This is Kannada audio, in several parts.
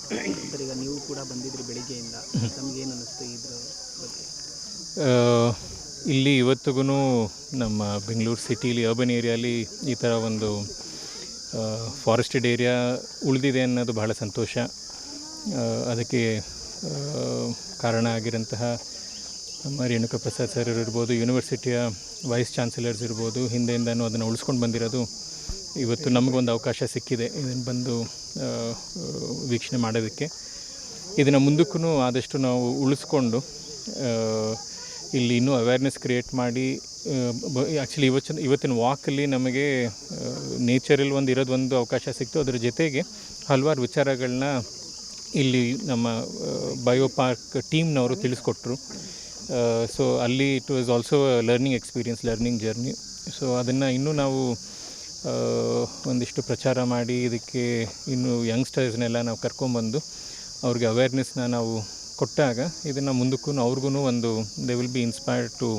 ಸರ್, ಈಗ ನೀವು ಕೂಡ ಬಂದಿದ್ರಿ ಬೆಳಿಗ್ಗೆಯಿಂದ, ನಮಗೇನು ಅನ್ನಿಸ್ತು ಇದ್ರ ಬಗ್ಗೆ? ಇಲ್ಲಿ ಇವತ್ತಿಗೂ ನಮ್ಮ ಬೆಂಗಳೂರು ಸಿಟಿಲಿ ಅರ್ಬನ್ ಏರಿಯಾಲಿ ಈ ಥರ ಒಂದು ಫಾರೆಸ್ಟೆಡ್ ಏರಿಯಾ ಉಳಿದಿದೆ ಅನ್ನೋದು ಬಹಳ ಸಂತೋಷ. ಅದಕ್ಕೆ ಕಾರಣ ಆಗಿರೋಂತಹ ನಮ್ಮ ರೇಣುಕಾ ಪ್ರಸಾದ್ ಸರ್ ಇರ್ಬೋದು, ಯೂನಿವರ್ಸಿಟಿಯ ವೈಸ್ ಚಾನ್ಸಲರ್ಸ್ ಇರ್ಬೋದು, ಹಿಂದೆಯಿಂದನೂ ಅದನ್ನು ಉಳಿಸ್ಕೊಂಡು ಬಂದಿರೋದು. ಇವತ್ತು ನಮಗೊಂದು ಅವಕಾಶ ಸಿಕ್ಕಿದೆ ಇದನ್ನು ಬಂದು ವೀಕ್ಷಣೆ ಮಾಡೋದಕ್ಕೆ. ಇದನ್ನು ಮುಂದಕ್ಕೂ ಆದಷ್ಟು ನಾವು ಉಳಿಸ್ಕೊಂಡು ಇಲ್ಲಿ ಇನ್ನೂ ಅವೇರ್ನೆಸ್ ಕ್ರಿಯೇಟ್ ಮಾಡಿ, ಆ್ಯಕ್ಚುಲಿ ಇವತ್ತಿನ ವಾಕಲ್ಲಿ ನಮಗೆ ನೇಚರಲ್ಲಿ ಇರೋದೊಂದು ಅವಕಾಶ ಸಿಕ್ತು. ಅದ್ರ ಜೊತೆಗೆ ಹಲವಾರು ವಿಚಾರಗಳನ್ನ ಇಲ್ಲಿ ನಮ್ಮ ಬಯೋ ಪಾರ್ಕ್ ಟೀಮ್ನವರು ತಿಳಿಸ್ಕೊಟ್ರು. ಸೊ ಅಲ್ಲಿ it was also learning experience, learning journey. So ಅದನ್ನು ಇನ್ನೂ ನಾವು ಒಂದಿಷ್ಟು ಪ್ರಚಾರ ಮಾಡಿ ಇದಕ್ಕೆ ಇನ್ನು ಯಂಗ್ಸ್ಟರ್ಸ್ನೆಲ್ಲ ನಾವು ಕರ್ಕೊಂಬಂದು ಅವ್ರಿಗೆ ಅವೇರ್ನೆಸ್ನ ನಾವು ಕೊಟ್ಟಾಗ ಇದನ್ನು ಮುಂದಕ್ಕೂ ಅವ್ರಿಗೂ ಒಂದು they will be inspired to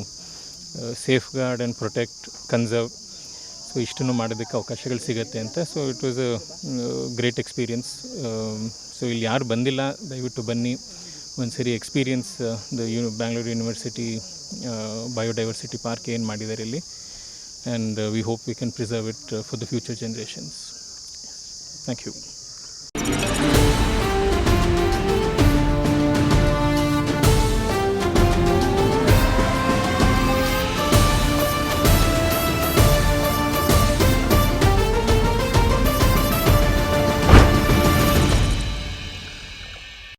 safeguard and protect, conserve. So ಇಷ್ಟನ್ನು ಮಾಡೋದಕ್ಕೆ ಅವಕಾಶಗಳು ಸಿಗುತ್ತೆ ಅಂತ. So it was a great experience. So ಇಲ್ಲಿ ಯಾರು ಬಂದಿಲ್ಲ ದಯವಿಟ್ಟು ಬನ್ನಿ, ಒಂದು ಸರಿ experience Bangalore university biodiversity park ಏನು ಮಾಡಿದ್ದಾರೆ ಇಲ್ಲಿ. And we hope we can preserve it for the future generations. Thank you.